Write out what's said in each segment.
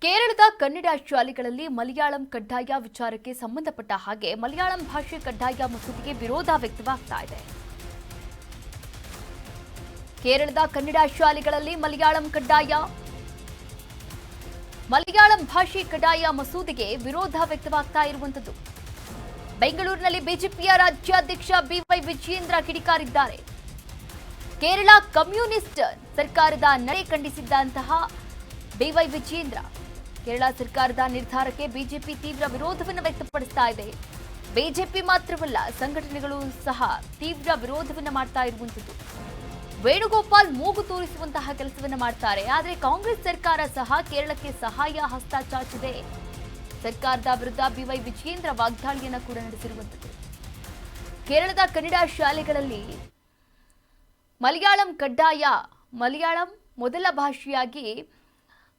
ಕೇರಳದ ಕನ್ನಡ ಶಾಲೆಗಳಲ್ಲಿ ಮಲಯಾಳಂ ಕಡ್ಡಾಯ ವಿಚಾರಕ್ಕೆ ಸಂಬಂಧಪಟ್ಟ ಹಾಗೆ ಮಲಯಾಳಂ ಭಾಷೆ ಕಡ್ಡಾಯ ಮಸೂದೆಗೆ ವಿರೋಧ ವ್ಯಕ್ತವಾಗ್ತಾ ಇದೆ. ಕೇರಳದ ಕನ್ನಡ ಶಾಲೆಗಳಲ್ಲಿ ಮಲಯಾಳಂ ಭಾಷೆ ಕಡ್ಡಾಯ ಮಸೂದೆಗೆ ವಿರೋಧ ವ್ಯಕ್ತವಾಗ್ತಾ ಇರುವಂತದ್ದು. ಬೆಂಗಳೂರಿನಲ್ಲಿ ಬಿಜೆಪಿಯ ರಾಜ್ಯಾಧ್ಯಕ್ಷ ಬಿವೈ ವಿಜಯೇಂದ್ರ ಕಿಡಿಕಾರಿದ್ದಾರೆ. ಕೇರಳ ಕಮ್ಯುನಿಸ್ಟ್ ಸರ್ಕಾರದ ನಡೆ ಖಂಡಿಸಿದ್ದಂತಹ ಬಿವೈ ವಿಜಯೇಂದ್ರ ಕೇರಳ ಸರ್ಕಾರದ ನಿರ್ಧಾರಕ್ಕೆ ಬಿಜೆಪಿ ತೀವ್ರ ವಿರೋಧವನ್ನು ವ್ಯಕ್ತಪಡಿಸ್ತಾ ಇದೆ. ಬಿಜೆಪಿ ಮಾತ್ರವಲ್ಲ, ಸಂಘಟನೆಗಳು ಸಹ ತೀವ್ರ ವಿರೋಧವನ್ನು ಮಾಡ್ತಾ ಇರುವಂತದ್ದು. ವೇಣುಗೋಪಾಲ್ ಮೂಗು ತೂರಿಸುವಂತಹ ಕೆಲಸವನ್ನ ಮಾಡ್ತಾರೆ. ಆದರೆ ಕಾಂಗ್ರೆಸ್ ಸರ್ಕಾರ ಸಹ ಕೇರಳಕ್ಕೆ ಸಹಾಯ ಹಸ್ತ ಚಾಚಿದೆ. ಸರ್ಕಾರದ ವಿರುದ್ಧ ಬಿವೈ ವಿಜಯೇಂದ್ರ ವಾಗ್ದಾಳಿಯನ್ನ ಕೂಡ ನಡೆಸಿರುವಂತದ್ದು. ಕೇರಳದ ಕನ್ನಡ ಶಾಲೆಗಳಲ್ಲಿ ಮಲಯಾಳಂ ಕಡ್ಡಾಯ, ಮಲಯಾಳಂ ಮೊದಲ ಭಾಷೆಯಾಗಿ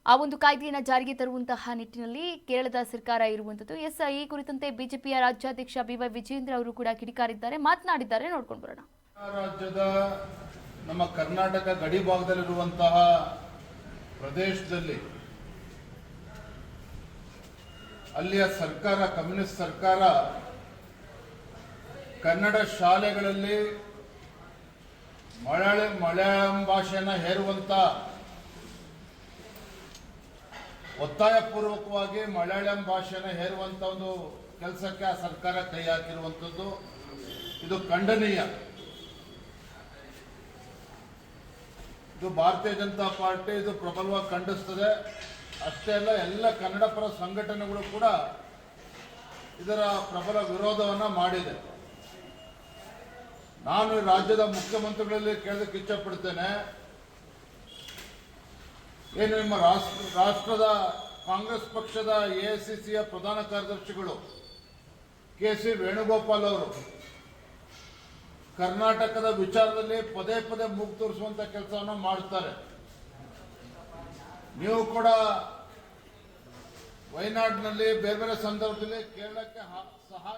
ಆ ಒಂದು ಕಾಯ್ದೆಯನ್ನು ಜಾರಿಗೆ ತರುವಂತಹ ನಿಟ್ಟಿನಲ್ಲಿ ಕೇರಳದ ಸರ್ಕಾರ ಇರುವಂತದ್ದು. ಈ ಕುರಿತಂತೆ ಬಿಜೆಪಿಯ ರಾಜ್ಯಾಧ್ಯಕ್ಷ ಬಿವೈ ವಿಜಯೇಂದ್ರ ಅವರು ಕೂಡ ಕಿಡಿಕಾರಿದ್ದಾರೆ, ಮಾತನಾಡಿದ್ದಾರೆ. ನೋಡ್ಕೊಂಡು ಬರೋಣ. ರಾಜ್ಯದ ನಮ್ಮ ಕರ್ನಾಟಕ ಗಡಿ ಭಾಗದಲ್ಲಿರುವಂತಹ ಪ್ರದೇಶದಲ್ಲಿ ಅಲ್ಲಿಯ ಸರ್ಕಾರ, ಕಮ್ಯುನಿಸ್ಟ್ ಸರ್ಕಾರ, ಕನ್ನಡ ಶಾಲೆಗಳಲ್ಲಿ ಮಲಯಾಳಂ ಭಾಷೆಯನ್ನು ಹೇರುವಂತ ಒತ್ತಾಯಪೂರ್ವಕವಾಗಿ ಮಲಯಾಳಂ ಭಾಷೆಯನ್ನು ಹೇರುವಂತ ಒಂದು ಕೆಲಸಕ್ಕೆ ಆ ಸರ್ಕಾರ ಕೈ ಹಾಕಿರುವಂಥದ್ದು. ಇದು ಖಂಡನೀಯ. ಇದು ಭಾರತೀಯ ಜನತಾ ಪಾರ್ಟಿ ಇದು ಪ್ರಬಲವಾಗಿ ಖಂಡಿಸ್ತದೆ. ಅಷ್ಟೇ ಅಲ್ಲ, ಎಲ್ಲ ಕನ್ನಡ ಪರ ಸಂಘಟನೆಗಳು ಕೂಡ ಇದರ ಪ್ರಬಲ ವಿರೋಧವನ್ನ ಮಾಡಿದೆ. ನಾನು ರಾಜ್ಯದ ಮುಖ್ಯಮಂತ್ರಿಗಳಲ್ಲಿ ಕೇಳೋದಕ್ಕೆ ಇಚ್ಛಪಡ್ತೇನೆ, ಏನು ನಿಮ್ಮ ರಾಷ್ಟ್ರದ ಕಾಂಗ್ರೆಸ್ ಪಕ್ಷದ ಎಐಸಿಸಿಯ ಪ್ರಧಾನ ಕಾರ್ಯದರ್ಶಿಗಳು ಕೆ.ಸಿ. ವೇಣುಗೋಪಾಲ್ ಅವರು ಕರ್ನಾಟಕದ ವಿಚಾರದಲ್ಲಿ ಪದೇ ಪದೇ ಮೂಗು ತೋರಿಸುವಂತ ಕೆಲಸವನ್ನು ಮಾಡ್ತಾರೆ. ನೀವು ಕೂಡ ವಯನಾಡಿನಲ್ಲಿ ಬೇರೆ ಬೇರೆ ಸಂದರ್ಭದಲ್ಲಿ ಕೇರಳಕ್ಕೆ ಸಹಾಯ